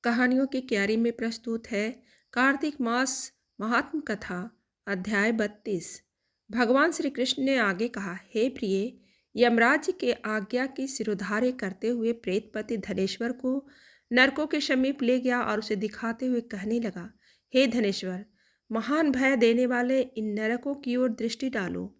कहानियों की क्यारी में प्रस्तुत है कार्तिक मास महात्म कथा अध्याय 32। भगवान श्री कृष्ण ने आगे कहा, हे प्रिय, यमराज के आज्ञा की सिरोधार्य करते हुए प्रेतपति धनेश्वर को नरकों के समीप ले गया और उसे दिखाते हुए कहने लगा, हे धनेश्वर, महान भय देने वाले इन नरकों की ओर दृष्टि डालो।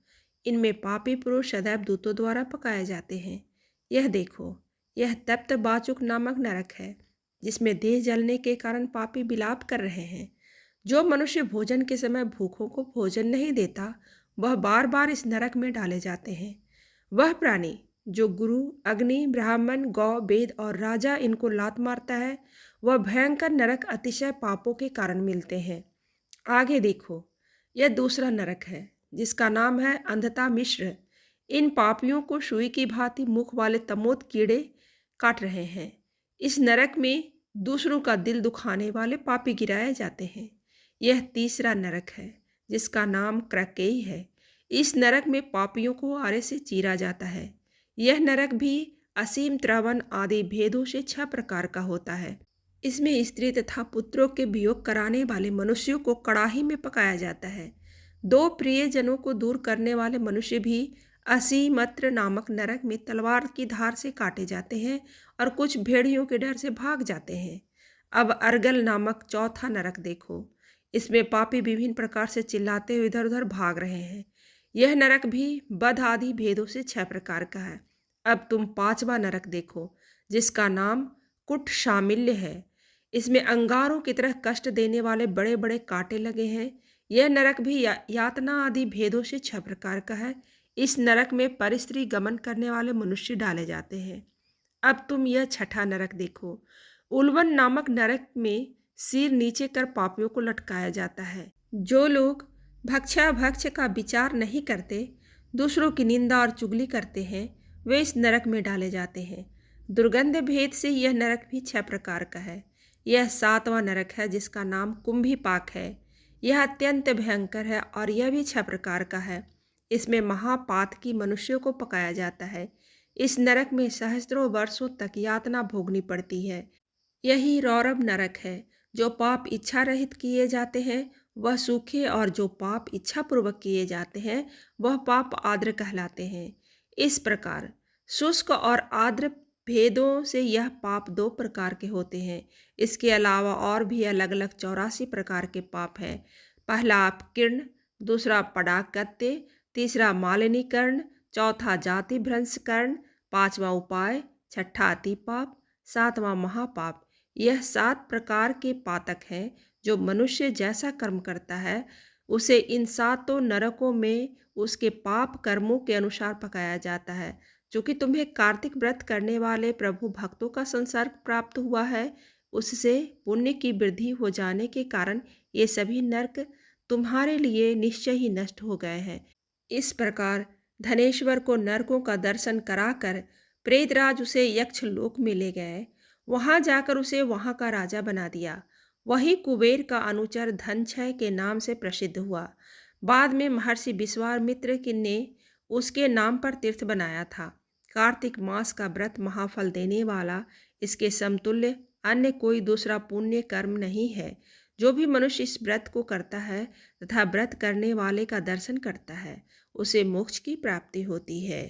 इनमें पापी पुरुष सदैव दूतों द्वारा पकाए जाते हैं। यह देखो, यह तप्त बाचुक नामक नरक है, जिसमें देह जलने के कारण पापी विलाप कर रहे हैं। जो मनुष्य भोजन के समय भूखों को भोजन नहीं देता, वह बार बार इस नरक में डाले जाते हैं। वह प्राणी जो गुरु, अग्नि, ब्राह्मण, गौ, वेद और राजा इनको लात मारता है, वह भयंकर नरक अतिशय पापों के कारण मिलते हैं। आगे देखो, यह दूसरा नरक है, जिसका नाम है अंधता मिश्र। इन पापियों को सुई की भांति मुख वाले तमोद कीड़े काट रहे हैं। इस नरक में दूसरों का दिल दुखाने वाले पापी गिराए जाते हैं। यह तीसरा नरक है, जिसका नाम क्रकेई है। इस नरक में पापियों को आरे से चीरा जाता है। यह नरक भी असीम, त्रवन आदि भेदों से 6 प्रकार का होता है। इसमें स्त्री तथा पुत्रों के वियोग कराने वाले मनुष्यों को कड़ाही में पकाया जाता है। 2 प्रियजनों को दूर करने वाले मनुष्य भी असीमत्र नामक नरक में तलवार की धार से काटे जाते हैं और कुछ भेड़ियों के डर से भाग जाते हैं। अब अर्गल नामक चौथा नरक देखो। इसमें पापी विभिन्न प्रकार से चिल्लाते हुए इधर उधर भाग रहे हैं। यह नरक भी बद आदि भेदों से 6 प्रकार का है। अब तुम 5वां नरक देखो, जिसका नाम कुट शामिल्य है। इसमें अंगारों की तरह कष्ट देने वाले बड़े बड़े कांटे लगे हैं। यह नरक भी यातना आदि भेदों से 6 प्रकार का है। इस नरक में परिस्त्री गमन करने वाले मनुष्य डाले जाते हैं। अब तुम यह 6ठा नरक देखो। उल्वन नामक नरक में सिर नीचे कर पापियों को लटकाया जाता है। जो लोग भक्ष्याभक्ष का विचार नहीं करते, दूसरों की निंदा और चुगली करते हैं, वे इस नरक में डाले जाते हैं। दुर्गंध भेद से यह नरक भी 6 प्रकार का है। यह 7वां नरक है, जिसका नाम कुंभीपाक है। यह अत्यंत भयंकर है और यह भी 6 प्रकार का है। इसमें महापातकी मनुष्यों को पकाया जाता है। इस नरक में सहस्त्रों वर्षों तक यातना भोगनी पड़ती है। यही रौरव नरक है। जो पाप इच्छा रहित किए जाते हैं वह सूखे, और जो पाप इच्छा पूर्वक किए जाते हैं वह पाप आर्द्र कहलाते हैं। इस प्रकार शुष्क और आर्द्र भेदों से यह पाप 2 प्रकार के होते हैं। इसके अलावा और भी अलग अलग 84 प्रकार के पाप हैं। पहला अपकीर्ण, दूसरा पडाकत्य, तीसरा मालिनीकरण, चौथा जाति भ्रंशकरण, 5वां उपाय, 6ठा अतिपाप, 7वां महापाप। यह 7 प्रकार के पातक हैं। जो मनुष्य जैसा कर्म करता है, उसे इन 7 नरकों में उसके पाप कर्मों के अनुसार पकाया जाता है। चूँकि तुम्हें कार्तिक व्रत करने वाले प्रभु भक्तों का संसर्ग प्राप्त हुआ है, उससे पुण्य की वृद्धि हो जाने के कारण ये सभी नरक तुम्हारे लिए निश्चय ही नष्ट हो गए हैं। इस प्रकार धनेश्वर को नरकों का दर्शन कराकर प्रेतराज उसे यक्ष लोक में ले गए। वहां जाकर उसे वहां का राजा बना दिया। वही कुबेर का अनुचर धनक्षय के नाम से प्रसिद्ध हुआ। बाद में महर्षि विश्वामित्र ने उसके नाम पर तीर्थ बनाया था। कार्तिक मास का व्रत महाफल देने वाला, इसके समतुल्य अन्य कोई दूसरा पुण्य कर्म नहीं है। जो भी मनुष्य इस व्रत को करता है तथा व्रत करने वाले का दर्शन करता है, उसे मोक्ष की प्राप्ति होती है।